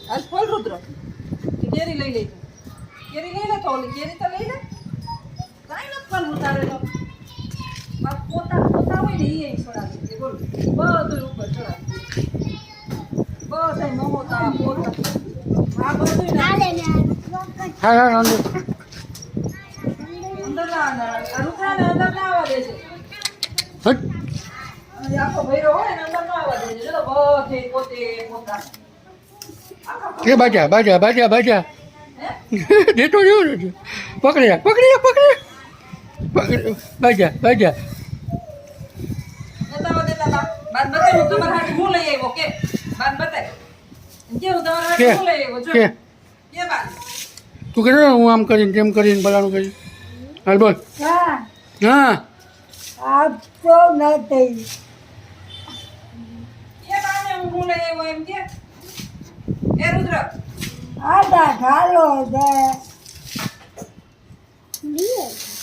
આજ ફોલ રુદ્ર કેરી લઈ લે કેરી લઈ લે તો ઓલી કેરી તો લઈ લે કાઈ ન પણ ઉતારેલો બાપ પોતા હોય ને એ છોડાવી દે બોલ બધું ઉપર છોડાવી બધા મોમોતા પોતા આ બધું હા અંદર ના રૂખાને અંદર ના આવવા દે છે હટ આખો ભૈરો હોય ને અંદર ના આવવા દે છે જો બધે પોતે પોતા કે બાજા હે દેતો જો પકડી બાજા નતા દેતા બાદ બતાવ્યું તમારા હાથ હું લઈ આવ્યો કે બાદ બતાય કે હું તમારા હાથ હું લઈ આવ્યો જો કે બાદ તું કે હું આમ કરીને તેમ કરીને બલાનું કરી હાલ બોલ હા આપ તો નથી કે બાને હું લઈ આવ્યો એમ કે એ રુદ્ર આડા ખાલો દે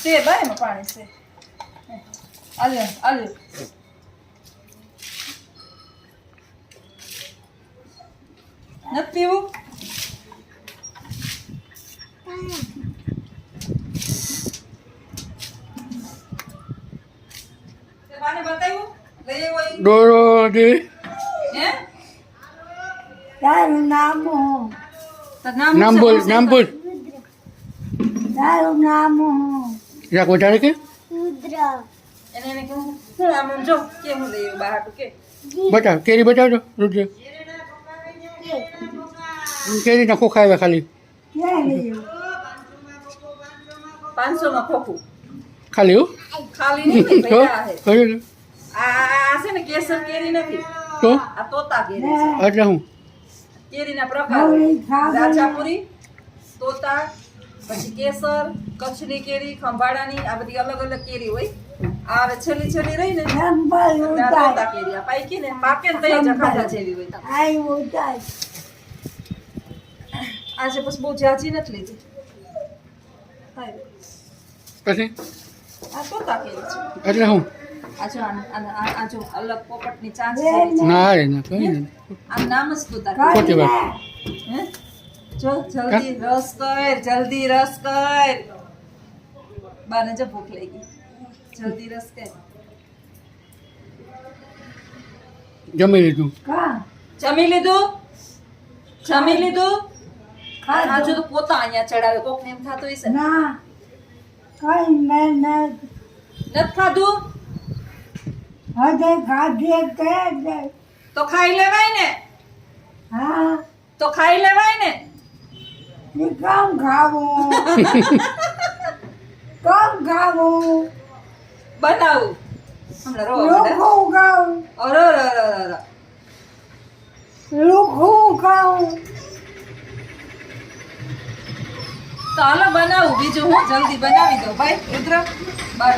તે બાયમાં પાણી છે આલ્યો નથી પીવું તે બાને બતાવ્યું લઈ આવ્યો ઈ? ડોરો દે હે તારું નામ હું તાર નામ શું બોલ છે? નામ બોલ તારું નામ હું જરાક વધારે કે એને કહું હું આમ જો કે હું લઈ આવ્યો બહાર કે બતાવ કેરી બતાવજો રુદ્ર કેરી નાખો ખાવે ખાલી ક્યાં ગયું 500 માં ખોખું ખાલી હો ખાલી નહીં તો ભૈયા હે કયું આ છે ને કેસર કેરી નથી તો આ તોતા કેરી છે એટલે હું કેરીના પ્રકાર નવરી ખાવી. રાજાપુરી તોતા પછી કેસર કચ્છની કેરી ખંભાળાની આ બધી અલગ અલગ કેરી હોય આ હવે છેલ્લી રહી ને નંબર આ તોતા ઉતાર કેરી આ પાકી ને પાકે ને તઈ જખાતા જેવી હોય આઈ ઉતાર આજે પછી બહુ જાજી નથી લીધી થાય. પછી આ તોતા કેરી છે એટલે હું આ જો આ જો અલગ પોપટની ચાંચ જેવી છે. ના રે ના કઈ નહીં આમ નામ જ તોતા ખોટી વાત હે જો જલ્દી રસ કર બાને જો ભૂખ લાગી જલ્દી રસ કર જમી લીધું કા જમી લીધું આ જો ખાધું તો પોતા અહીંયા ચડાવે કોક ને એમ થાતું હશે ના કઈ મહેનત નથી ખાધું હજે ખાધે કે દે તો ખાઈ લેવાય ને હા તો ખાઈ લેવાય ને એ કામ ખાવું કામ ખાવું બનાવું હમણાં રો લોકો ખાવું અરે લોકો ખાવું તો હાલો બનાવું બીજું હું જલ્દી બનાવી દઉં ભાઈ રુદ્ર બાર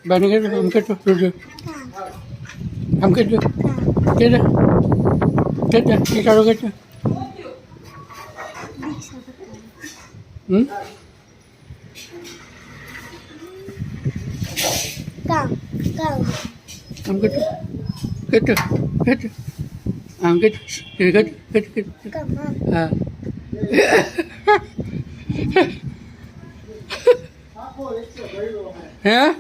બાને કે આમ કરતો રુદ્ર આમ કરતો કે ઈશારો કરતો આમ કરતો આમ કરતો હા હે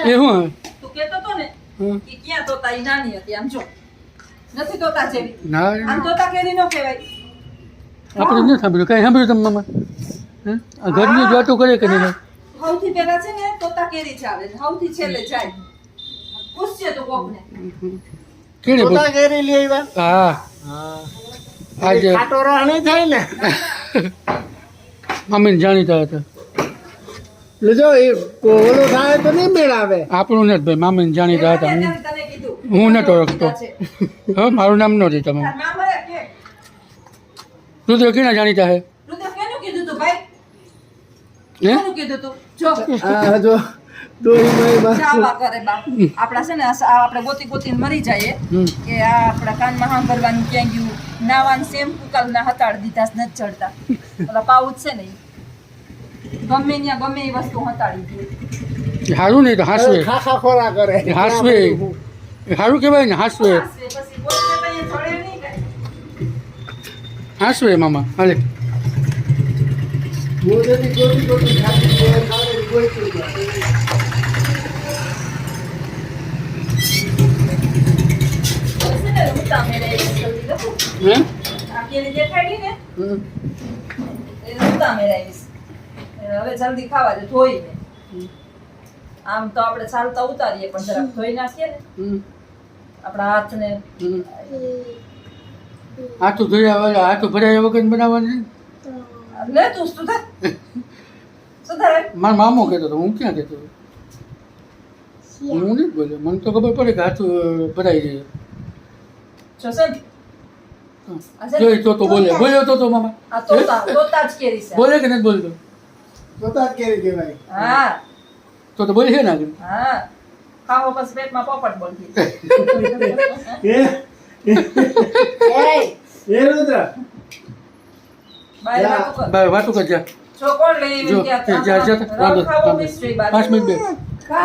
એ હું તું કેતો તો ને હમ. કે ક્યાં તોતા ઈ નાની હતી આમ જો નથી તોતા જેવી ના આમ તોતા કેરી નો કહેવાય આપણે નથી સાંભળ્યું કઈ સાંભળ્યું તમે મામા હે આ ઘરની જ વાતો કરે કે નહીં સૌથી પહેલા છે ને તોતા કેરી જ આવે સૌથી છેલ્લે જાય પૂછજે તો કોકને કેને તોતા કેરી લઈ આવ્યા હા આજે ખાટો રાણી થાય ને મમ્મીને જાણીતા હતા એટલે જો એ ઓલો થાય તો નહીં મેળાવે આપણું નથી ભાઈ મામીને જાણીતા હતા તને કીધું હું નથી ઓળખતો હા મારું નામ નથી તમે તાર નામ રુદ્ર કેના જાણીતા હે રુદ્ર કેનું કીધું તું ભાઈ હે કેનું કીધું તું જો આ જો ડોહીમાં ચાવા કરે બા આપડા છે ને આપણે ગોતીને મરી જાય હમ. કે આ આપણા કાનમાં સાંભળવાનું ક્યાં ગયું નાવાન શેમ્પુ કાલના હતાડ દીધા જ નથી ચડતા ઓલા પાઉચ છે ને ઈ. ગમે એ વસ્તુ હતાડી દે સારું નહીં તો હાસવે ખાખા ખોરા કરે હાસવે સારું કહેવાય ને હાસવે પછી બોલશે તો એ ચડે નહીં કાંઈ. હાસવે મામા હાલે ગોળેથી ગોળી ખાતી હોય, ખાવાની ગોળી જાય. છે ને રૂતા મેળાવી જલ્દી લખું. હે આ કેરી દેખાડી ને હમ. એ રૂતા મેળાવીશ હવે જલ્દી ખાવા દે ધોઈને આમ તો આપણે ચાલતા ઉતારીએ પણ જરાક ધોઈ નાખીએ ને હમ. આપણા હાથને હમ. હાથું ધોયા હાથું ભરાયા વગર બનાવવાની લે તું સુધાર સુધાર મારો મામો કહેતો હતો હું ક્યાં કહેતો હતો હું નહીં બોલ્યો મને તો ખબર પડે કે હાથું ભરાઈ જાય જોસન જોઈ તો બોલે બોલ્યો તો મામા આ તોતા જ કેરી છે બોલે કે નથી બોલતો તોતા જ કેરી કહેવાય. હા તો બોલે છે ને આગળ હા ખાવો પછી પેટમાં પોપટ બોલતી એ રુદ્ર બાય વાતો કર બાય વાતું કર જા જો કોણ લઈ જો આવી જા જા ત્યાં ખાવો મિસ્ટ્રી બાદ 5 મિનિટ બે જા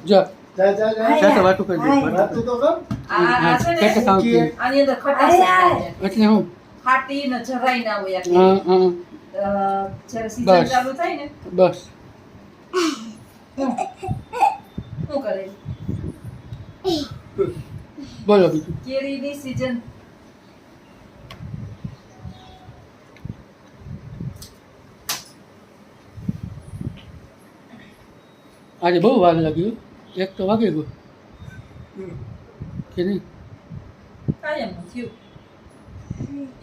જા જા જા જા જા વાતું કરજે વાતું તો કર. આ છે ને કેટલા કામ છે આની અંદર ખટાશ છે એટલે હું ખાટી ને જરાય ના હોય આટલી. હા હા જ્યારે બસ. સીઝન ચાલુ થાય ને બસ શું કરે બોલો બીજું કેરીની સીઝન આજે બહુ વાર લાગ્યું એક તો વાગી ગયો કે નહીં કાયમનું થયું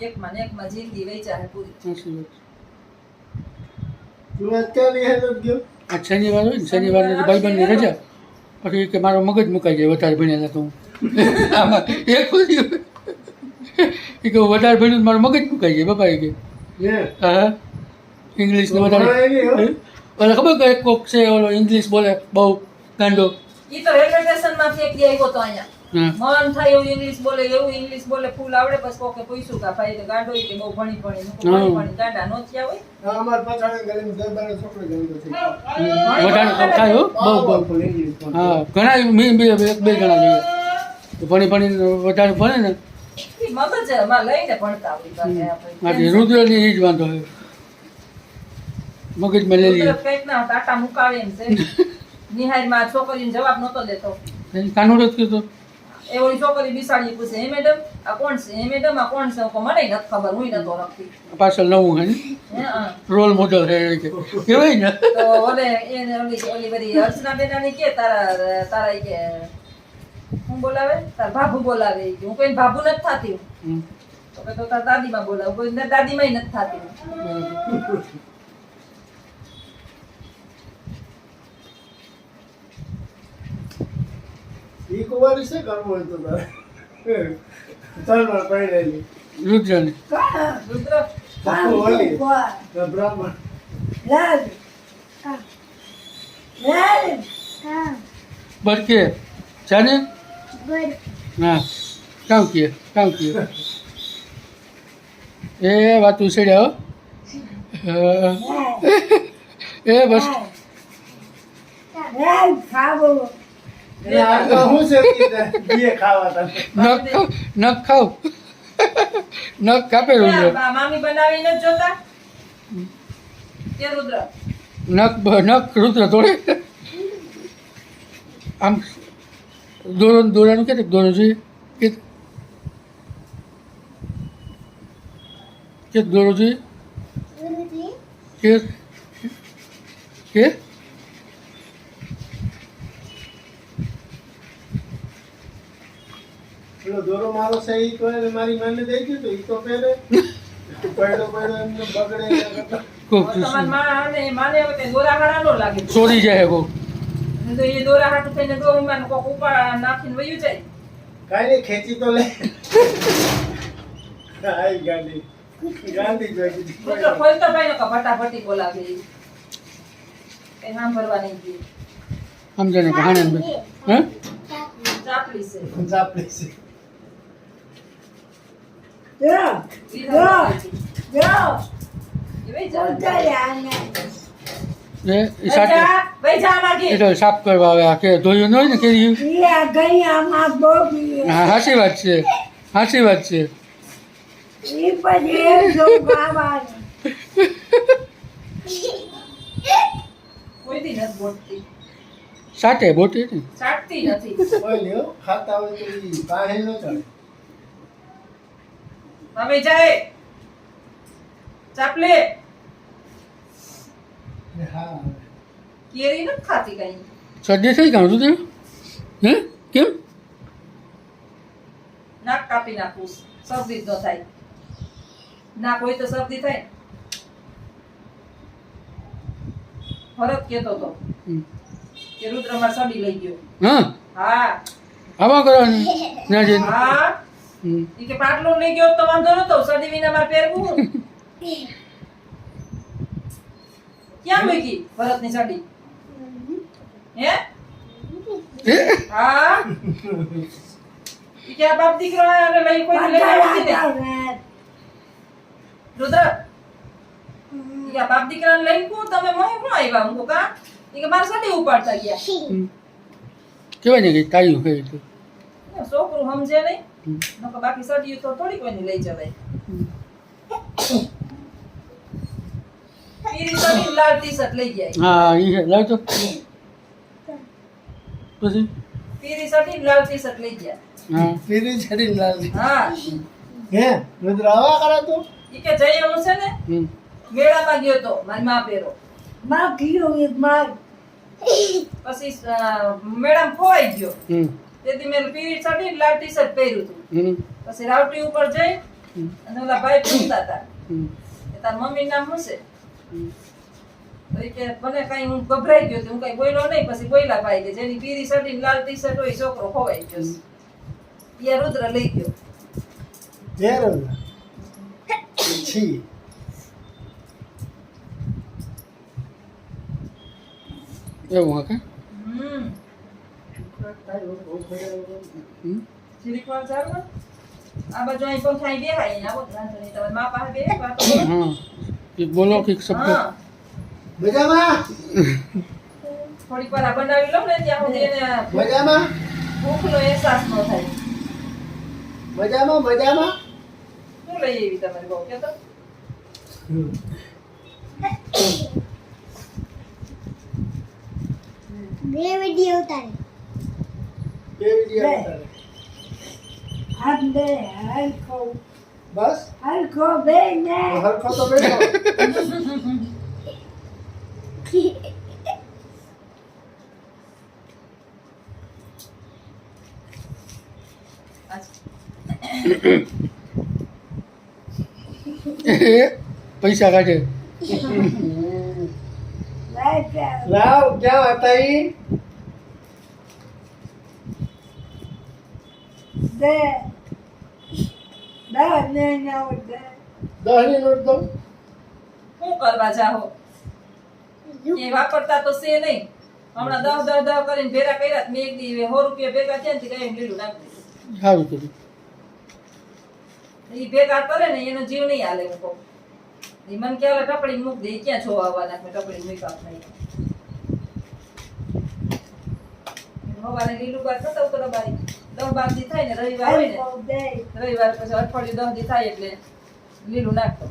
એકમાં ને એકમાં જિંદગી વેચાય પૂરી સાચી વાત તું અત્યારે હેલો ગયો. આ શનિવાર હોય ને શનિવારે ભાઈબંધની રજા પછી કે મારો મગજ મુકાઈ જાય વધારે ભણેલા તો હું આમાં એક ખુલ્યું એ કે હું વધારે ભણ્યું તો મારું મગજ મુકાઈ જાય બાપા એ કે હે હા ઇંગ્લિશ ને ભણાય નહીં, હો. વધારે ઓલા ખબર કે એક કોક છે ઓલો ઇંગ્લિશ બોલે બહુ ગાંડો ઈ તો રેલવે સ્ટેશન માંથી એક દી આવ્યો તો અહીંયા હા મન થાય એવું ઇંગ્લિશ બોલે ફૂલ આવડે પછી કોકે પૂછ્યું કે ભાઈ તો ગાંડો ઈ કે બહુ ભણી ભણી ગાંડા નો થયા હોય આ અમાર પછાડે ગલીમાં દરબારનો છોકરો જન્મ્યો છે. વધારે કામ થાય હો બહુ બહુ Powerful English પણ. હા ઘણા મેં બે એક બે જણા જોઈએ ભણી ભણીને વધારે ભણે ને ઈ મગજ માં લઈને ભણતા હોય બાકી આપણે માટે રુદ્રની એ જ વાંધો હોય મગજમાં લઈ લઈએ કુદરત કંઈક ના ટાટા મુકાવે એમ છે નિહારમાં છોકરીને જવાબ નતો દેતો કાનૂન જ કીધું એ ઓલી છોકરી બિસાડી પૂછે હે મેડમ આ કોણ છે હે મેડમ આ કોણ છે હું કહું, મને નથી ખબર હું નતો રાખતી પાછળ નવું હે ને હે હા. રોલ મોડલ હે કે કહેવાય ને તો ઓલે એને ઓલી બધી અર્ચના બેનાની કે તારા ઈ કે હું બોલાવે તાર ભાભુ બોલાવે ઈ કે હું કોઈ ભાભુ નથી થાતી હમ. તો કે તો તાર દાદીમાં બોલાવ કોઈ દાદીમાં નથી થાતી ઈ કુંવારી છે કરવું હોય તો તારે. તલવાર પહેરેલી. રુદ્રની રુદ્ર આખું ઓલી. બ્રાહ્મણ. બરકે જાને હા કામ કીએ એ વાત ઉછળ્યા હો એ બસ એટલે આ તો હું છે કીધે, બીએ ખાવા તમે. નખ ખાવ નખ કાપે રુદ્ર મામી બનાવીને જ જોતા કે રુદ્ર નખ રુદ્ર તોડે આમ દોરાનું કે દોરો જોઈએ કે દોરો જોઈએ કે પેલો દોરો મારો છે ઈ તો એને મારી માને દઈ દીધો, ઈ તો પહેરે. પડ્યો એમને બગડે એના કરતાં. કોક તમારા માને હવે કઈ દોરા હારા નો લાગે ચોરી જાય કોક તો એ દોરા હાટું થઈને ડોહીમાં કોક ઉપાડ નાખીને વયું જાય કાંઈ નહીં, ખેંચી તો લે. આઈ ગાડી. ગાંધી જોઈ દીધી. રુદ્ર ખોલતો ભાઈ નો ફટાફટી બોલાવે કઈ સાંભળવા નહીં ગયું સમજે ને કહાણે હે ચાપલી છે ચાપલી છે. જા જા જા એ ભાઈ જા ઉતાર્યા એ સાથે ભાઈ જા લાગી એ તો સાફ કરવા આવે આ કે ધોયું ન હોય ને કેરી યા ગયામાં બોબી હા સાચી વાત છે સાચી વાત છે ઈ પછી એમ જો ગાવાનું કોઈ દી નથી બોલતી સાટે બોટી ને ચાટતી નથી કોઈ લ્યો, ખાતા હોય તો ઈ કાંઈ ન ચાલે. હવે જાય ચાપલે હા કેરી નથી ખાતી કઈ શરદી થઈ કાં તું હે કેમ નાક કાપી નાખું શરદી જ ન થાય નાક હોય તો શરદી થાય ભરત કહેતો હતો હમ. કે રુદ્ર માર સડી લઈ ગયો હા હા આવા કરવાની ના જે હા ઈ કે પાટલો લઈ ગયો તો વાંધો નતો સડી વિના માર પહેરવું ક્યાં મૂકી ભરતની સડી હે હા ઈ કે આ બાપ દીકરો આને લઈ કોઈ લઈ આવી ને રુદ્ર ઈ કે આ બાપ દીકરાને લઈને કો તમે મોહે કો આવ્યા હું કા ઈ કે માર સડી ઉપાડતા ગયા કહેવાય ને કે તાયું કહે તો છોકરું સમજે નહીં નકર બાકી સડી તો થોડી કોઈને લઈ જવાય પીરી સડી લાલ ટી-શર્ટ લઈ ગયા હા એ લાવ તો પછી પીરી સડી લાલ ટી-શર્ટ લઈ ગયા હા પીરી ચડીને લાવી. હા હે રુદ્ર આવા કરે તો ઈ કે જઈ હું છે ને હમ. મેળામાં ગયો તો મારી માં પહેરો માં કીધું એક માં પછી મેળામાં ખોવાઈ ગયો હમ. તેથી મેં પીરી સડી લાલ ટી-શર્ટ પહેર્યું હતું હમ. પછી રાવટી ઉપર જઈ અને ઓલા ભાઈ પૂછતા હતા હમ. કે તાર મમ્મી નામ શું છે હમ. તો ઈ કે મને કઈ હું ગભરાઈ ગયો તો હું કઈ બોલ્યો નહીં પછી બોલ્યા ભાઈ કે જેની પીરી સડી લાલ ટી-શર્ટ હોય એ છોકરો ખોવાઈ ગયો છે. ઈ રુદ્ર લઈ ગયો હે રુદ્ર છી એવું હા કે હમ હમ. જીરીક વાર ચાલો ને. આ બાજુ અહીં પંખા અહીં બેહાય ને આવો વાંધો નહીં તમે મા પાસે બે વાતો કરો. હા એ બોલો કંઈક શબ્દ હા મજામાં થોડીક વાર આ બનાવી લઉં ને ત્યાં સુધી એને મજામાં ભૂખનો અહેસાસ ન થાય મજામાં મજામાં શું લઈ આવી તમારી બહુ કે તો બે વિડીયો ઉતારે બે વિડીયો ઉતારે. હાથ બે હરખો બસ હરખો બે ને હરખો તો બેઠો. પૈસા કાઢે લાવ ક્યાં હતા ઈ દે દે ને ના દે 10 ની નોટ દો. શું કરવા જાહો એ વાપરતા તો છે નહીં હમણાં 10 કરીને ભેગા કર્યા તો મેં એક દી 100 રૂપિયા ભેગા થયા ને તે કઈ લીલું નાખી દીધું સારું કર્યું ઈ ભેગા કરે ને એનો જીવ નહીં હાલે હું કહું ઈ મને કે ઓલા ટપડી મૂક દે ઈ ક્યાં જોવા આવવાના મેં ટપડી મૂક્યા નહીં હવારે લીલું બાર થતા ઉતરો બારી 10-12 દી થાય ને રવિવાર હોય ને હરખો દે રવિવાર પછી અઠવાડિયું 10 દી થાય એટલે લીલું નાખતો